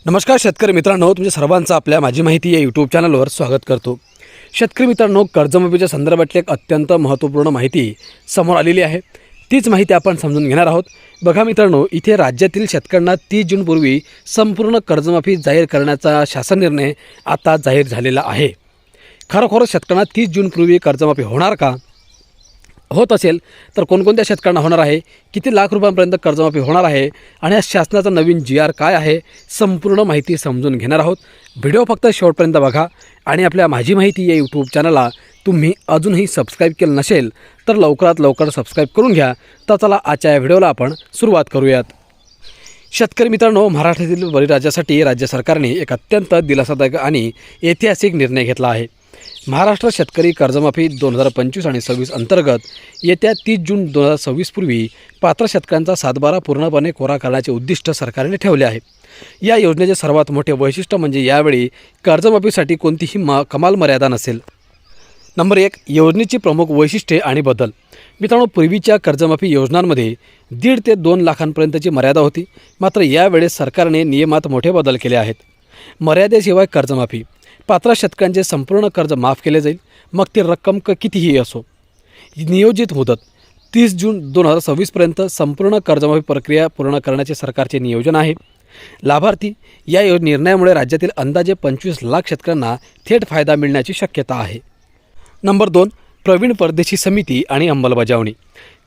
नमस्कार शेतकरी मित्रांनो, तुमच्या सर्वांचं आपल्या माझी माहिती या यूट्यूब चॅनलवर स्वागत करतो। शेतकरी मित्रांनो, कर्जमाफीच्या संदर्भातली एक अत्यंत महत्त्वपूर्ण माहिती समोर आलेली आहे। तीच माहिती आपण समजून घेणार आहोत। बघा मित्रांनो, इथे राज्यातील शेतकऱ्यांना 30 जूनपूर्वी संपूर्ण कर्जमाफी जाहीर करण्याचा शासन निर्णय आता जाहीर झालेला आहे। खरोखर शेतकऱ्यांना 30 जूनपूर्वी कर्जमाफी होणार का? होत असेल तर कोणकोणत्या शेतकऱ्यांना होणार आहे, किती लाख रुपयांपर्यंत कर्जमाफी होणार आहे आणि या शासनाचा नवीन GR काय आहे, संपूर्ण माहिती समजून घेणार आहोत। व्हिडिओ फक्त शेवटपर्यंत बघा आणि आपल्या माझी माहिती या यूट्यूब चॅनलला तुम्ही अजूनही सबस्क्राईब केलं नसेल तर लवकरात लवकर सबस्क्राईब करून घ्या। तर चला आजच्या या व्हिडिओला आपण सुरुवात करूयात। शेतकरी मित्रांनो, महाराष्ट्रातील बळीराजासाठी राज्य सरकारने एक अत्यंत दिलासादायक आणि ऐतिहासिक निर्णय घेतला आहे। महाराष्ट्र शेतकरी कर्जमाफी 2025 आणि 26 अंतर्गत येत्या 30 जून 2026 पूर्वी पात्र शेतकऱ्यांचा सातबारा पूर्णपणे कोरा करण्याचे उद्दिष्ट सरकारने ठेवले आहे। या योजनेचे सर्वात मोठे वैशिष्ट्य म्हणजे यावेळी कर्जमाफीसाठी कोणतीही कमाल मर्यादा नसेल। नंबर 1, योजनेची प्रमुख वैशिष्ट्ये आणि बदल। मित्रांनो, पूर्वीच्या कर्जमाफी योजनांमध्ये 1.5 ते 2 लाखांपर्यंतची मर्यादा होती, मात्र यावेळेस सरकारने नियमात मोठे बदल केले आहेत। मर्यादेशिवाय कर्जमाफी, पात्र शेतकऱ्यांचे संपूर्ण कर्ज माफ केले जाईल, मग ती रक्कम कितीही असो। नियोजित मुदत 30 जून 2026 संपूर्ण कर्जमाफी प्रक्रिया पूर्ण करण्याचे सरकारचे नियोजन आहे। लाभार्थी, या निर्णयामुळे राज्यातील अंदाजे 25 लाख शेतकऱ्यांना थेट फायदा मिळण्याची शक्यता आहे। नंबर 2, प्रवीण परदेशी समिती आणि अंमलबजावणी।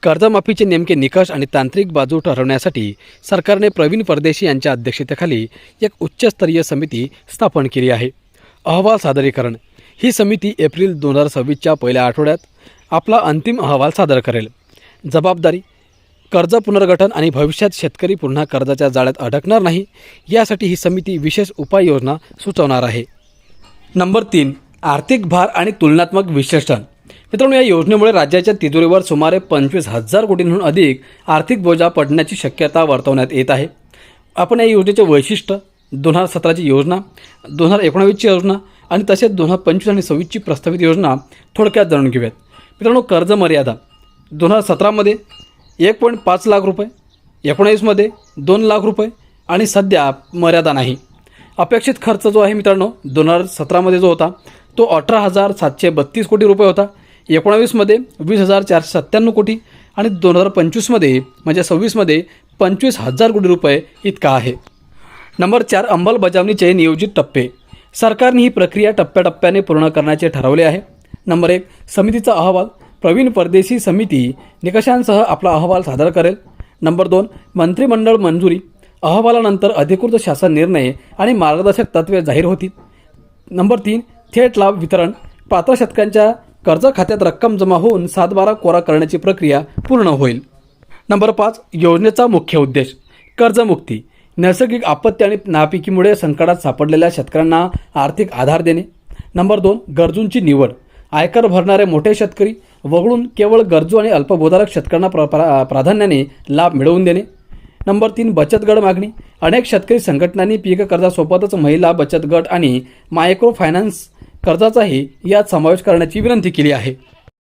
कर्जमाफीचे नेमके निकष आणि तांत्रिक बाजू ठरवण्यासाठी सरकारने प्रवीण परदेशी यांच्या अध्यक्षतेखाली एक उच्चस्तरीय समिती स्थापन केली आहे। अहवाल सादरीकरण, ही समिती एप्रिल 2026च्या पहिल्या आठवड्यात आपला अंतिम अहवाल सादर करेल। जबाबदारी, कर्ज पुनर्गठन आणि भविष्यात शेतकरी पुन्हा कर्जाच्या जाळ्यात अडकणार नाही यासाठी ही समिती विशेष उपाययोजना सुचवणार आहे। नंबर 3, आर्थिक भार आणि तुलनात्मक विश्लेषण। मित्रांनो, या योजनेमुळे राज्याच्या तिजोरीवर सुमारे 25,000 कोटींहून अधिक आर्थिक बोजा पडण्याची शक्यता वर्तवण्यात येत आहे। आपण या योजनेचे वैशिष्ट्य, 2017ची योजना, 2019ची योजना आणि तसेच 2025 आणि 26ची प्रस्तावित योजना थोडक्यात जाणून घेऊयात। मित्रांनो, कर्ज मर्यादा 2017मध्ये 1.5 लाख रुपये, 19मध्ये 2 लाख रुपये आणि सध्या मर्यादा नाही। अपेक्षित खर्च जो आहे मित्रांनो, 2017मध्ये जो होता तो 18,732 कोटी रुपये होता, 19मध्ये 20,497 कोटी आणि 2025मध्ये म्हणजे 26मध्ये 25,000 कोटी रुपये इतका आहे। नंबर 4, अंमलबजावणीचे नियोजित टप्पे। सरकारने ही प्रक्रिया टप्प्याटप्प्याने पूर्ण करण्याचे ठरवले आहे। नंबर 1, समितीचा अहवाल, प्रवीण परदेशी समिती निकषांसह आपला अहवाल सादर करेल। नंबर 2, मंत्रिमंडळ मंजुरी, अहवालानंतर अधिकृत शासन निर्णय आणि मार्गदर्शक तत्त्वे जाहीर होतील। नंबर 3, थेट लाभ वितरण, पात्र शेतकऱ्यांच्या कर्ज खात्यात रक्कम जमा होऊन सातबारा कोरा करण्याची प्रक्रिया पूर्ण होईल। नंबर 5, योजनेचा मुख्य उद्देश, कर्जमुक्ती, नैसर्गिक आपत्ती आणि नापिकीमुळे संकटात सापडलेल्या शेतकऱ्यांना आर्थिक आधार देणे। नंबर 2, गरजूंची निवड, आयकर भरणारे मोठे शेतकरी वगळून केवळ गरजू आणि अल्पभूधारक शेतकऱ्यांना प्राधान्याने लाभ मिळवून देणे। नंबर 3, बचत गट मागणी, अनेक शेतकरी संघटनांनी पीक कर्जासोबतच महिला बचत गट आणि मायक्रो फायनान्स कर्जाचाही यात समावेश करण्याची विनंती केली आहे।